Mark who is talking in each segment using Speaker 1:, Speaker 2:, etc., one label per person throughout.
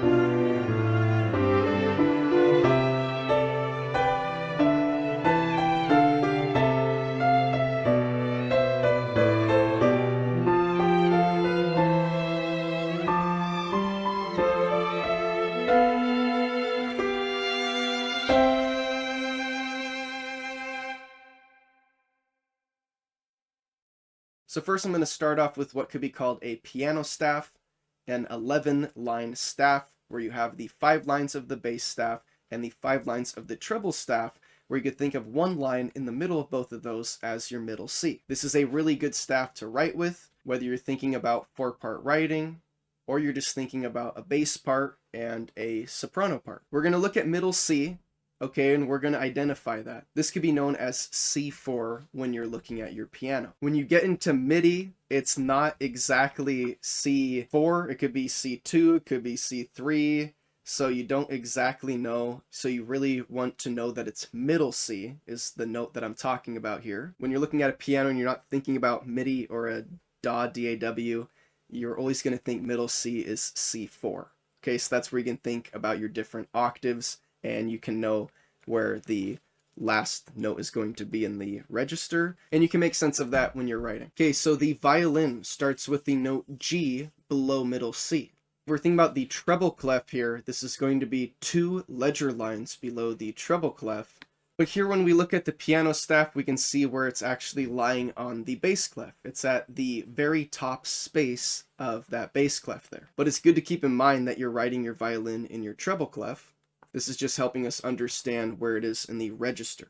Speaker 1: So first I'm going to start off with what could be called a piano staff, an 11-line staff, where you have the 5 lines of the bass staff and the 5 lines of the treble staff, where you could think of one line in the middle of both of those as your middle C. This is a really good staff to write with, whether you're thinking about 4-part writing, or you're just thinking about a bass part and a soprano part. We're going to look at middle C, okay, and we're going to identify that. This could be known as C4 when you're looking at your piano. When you get into MIDI, it's not exactly C4. It could be C2, it could be C3, so you don't exactly know. So you really want to know that it's middle C is the note that I'm talking about here. When you're looking at a piano and you're not thinking about MIDI or a DAW, D-A-W, you're always going to think middle C is C4. Okay, so that's where you can think about your different octaves, and you can know where the last note is going to be in the register, and you can make sense of that when you're writing. Okay, so the violin starts with the note G below middle C. If we're thinking about the treble clef here, this is going to be 2 ledger lines below the treble clef. But here when we look at the piano staff, we can see where it's actually lying on the bass clef. It's at the very top space of that bass clef there. But it's good to keep in mind that you're writing your violin in your treble clef. This is just helping us understand where it is in the register.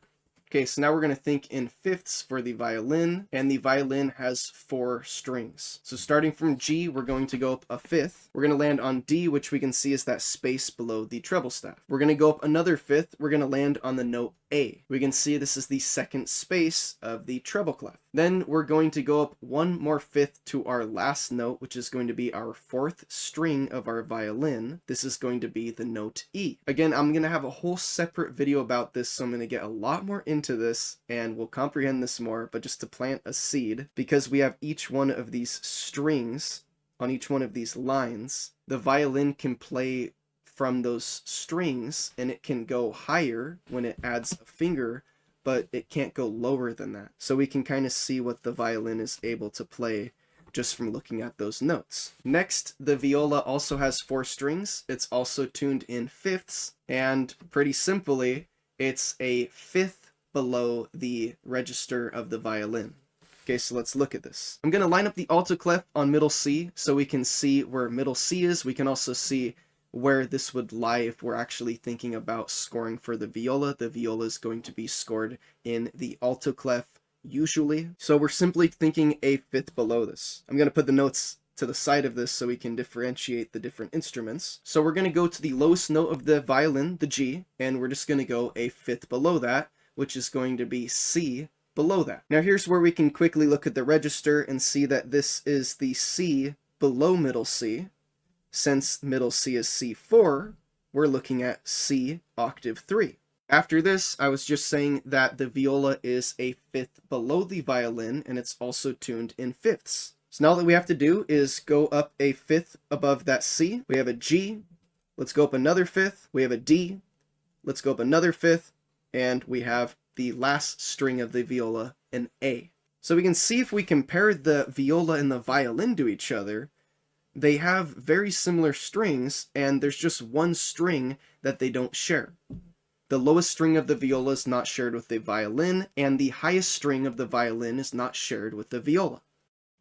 Speaker 1: Okay, so now we're going to think in fifths for the violin, and the violin has 4 strings. So starting from G, we're going to go up a fifth. We're going to land on D, which we can see is that space below the treble staff. We're going to go up another fifth. We're going to land on the note A. We can see this is the second space of the treble clef. Then we're going to go up 1 more fifth to our last note, which is going to be our 4th string of our violin. This is going to be the note E. Again, I'm going to have a whole separate video about this, so I'm going to get a lot more into this and we'll comprehend this more, but just to plant a seed, because we have each one of these strings on each one of these lines, the violin can play from those strings and it can go higher when it adds a finger, but it can't go lower than that. So we can kind of see what the violin is able to play just from looking at those notes. Next, the viola also has 4 strings. It's also tuned in fifths, and pretty simply, it's a fifth below the register of the violin. Okay, so let's look at this. I'm going to line up the alto clef on middle C so we can see where middle C is. We can also see where this would lie if we're actually thinking about scoring for the viola. The viola is going to be scored in the alto clef usually. So we're simply thinking a fifth below this. I'm going to put the notes to the side of this so we can differentiate the different instruments. So we're going to go to the lowest note of the violin, the G, and we're just going to go a fifth below that, which is going to be C below that. Now here's where we can quickly look at the register and see that this is the C below middle C. Since middle C is C4, we're looking at C octave 3. After this, I was just saying that the viola is a fifth below the violin, and it's also tuned in fifths. So now all that we have to do is go up a fifth above that C. We have a G. Let's go up another fifth. We have a D. Let's go up another fifth. And we have the last string of the viola, an A. So we can see if we compare the viola and the violin to each other, they have very similar strings, and there's just one string that they don't share. The lowest string of the viola is not shared with the violin, and the highest string of the violin is not shared with the viola.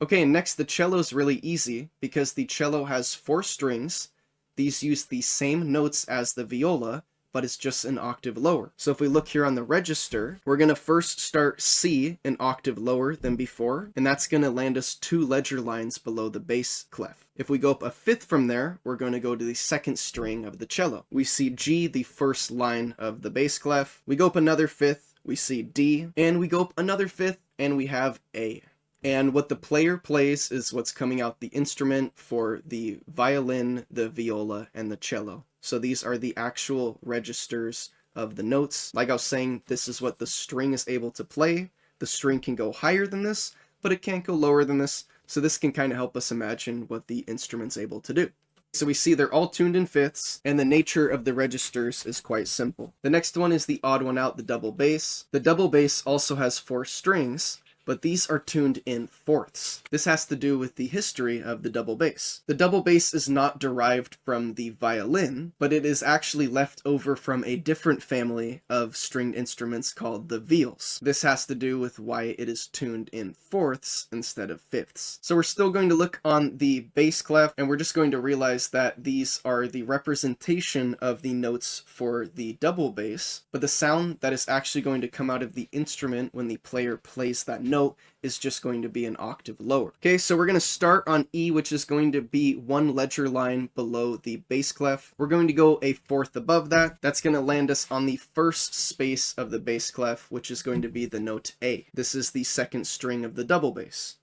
Speaker 1: Okay, next the cello is really easy because the cello has 4 strings. These use the same notes as the viola, but it's just an octave lower. So if we look here on the register, we're going to first start C an octave lower than before, and that's going to land us 2 ledger lines below the bass clef. If we go up a fifth from there, we're going to go to the 2nd string of the cello. We see G, the 1st line of the bass clef. We go up another fifth, we see D, and we go up another fifth, and we have A. And what the player plays is what's coming out the instrument for the violin, the viola, and the cello. So these are the actual registers of the notes. Like I was saying, this is what the string is able to play. The string can go higher than this, but it can't go lower than this. So this can kind of help us imagine what the instrument's able to do. So we see they're all tuned in fifths, and the nature of the registers is quite simple. The next one is the odd one out, the double bass. The double bass also has 4 strings, but these are tuned in fourths. This has to do with the history of the double bass. The double bass is not derived from the violin, but it is actually left over from a different family of stringed instruments called the viols. This has to do with why it is tuned in fourths instead of fifths. So we're still going to look on the bass clef, and we're just going to realize that these are the representation of the notes for the double bass, but the sound that is actually going to come out of the instrument when the player plays that note is just going to be an octave lower. Okay, so we're going to start on E, which is going to be 1 ledger line below the bass clef. We're going to go a fourth above that. That's going to land us on the first space of the bass clef, which is going to be the note A. This is the second string of the double bass.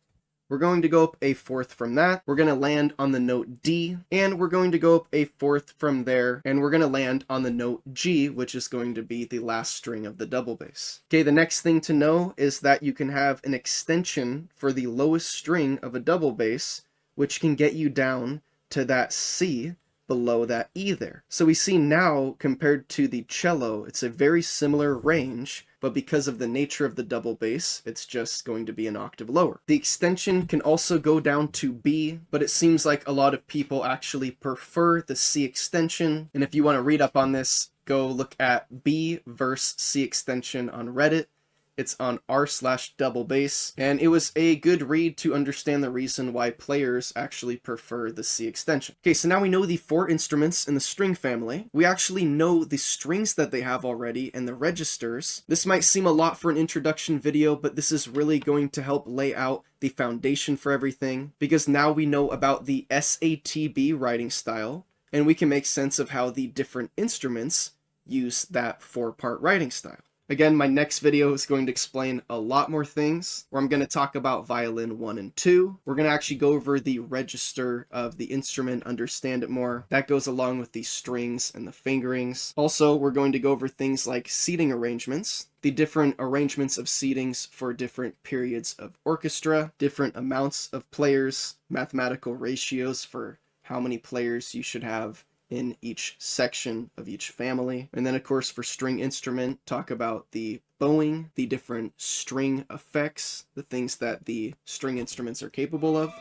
Speaker 1: We're going to go up a fourth from that. We're going to land on the note D, and we're going to go up a fourth from there, and we're going to land on the note G, which is going to be the last string of the double bass. Okay, the next thing to know is that you can have an extension for the lowest string of a double bass, which can get you down to that C below that E there. So we see now, compared to the cello, it's a very similar range, but because of the nature of the double bass, it's just going to be an octave lower. The extension can also go down to B, but it seems like a lot of people actually prefer the C extension. And if you want to read up on this, go look at B verse C extension on Reddit. It's on r/double bass, and it was a good read to understand the reason why players actually prefer the C extension. Okay, so now we know the 4 instruments in the string family. We actually know the strings that they have already and the registers. This might seem a lot for an introduction video, but this is really going to help lay out the foundation for everything, because now we know about the SATB writing style, and we can make sense of how the different instruments use that 4-part writing style. Again, my next video is going to explain a lot more things, where I'm going to talk about violin 1 and 2. We're going to actually go over the register of the instrument, understand it more. That goes along with the strings and the fingerings. Also, we're going to go over things like seating arrangements, the different arrangements of seatings for different periods of orchestra, different amounts of players, mathematical ratios for how many players you should have in each section of each family. And then, of course, for string instrument, talk about the bowing, the different string effects, the things that the string instruments are capable of.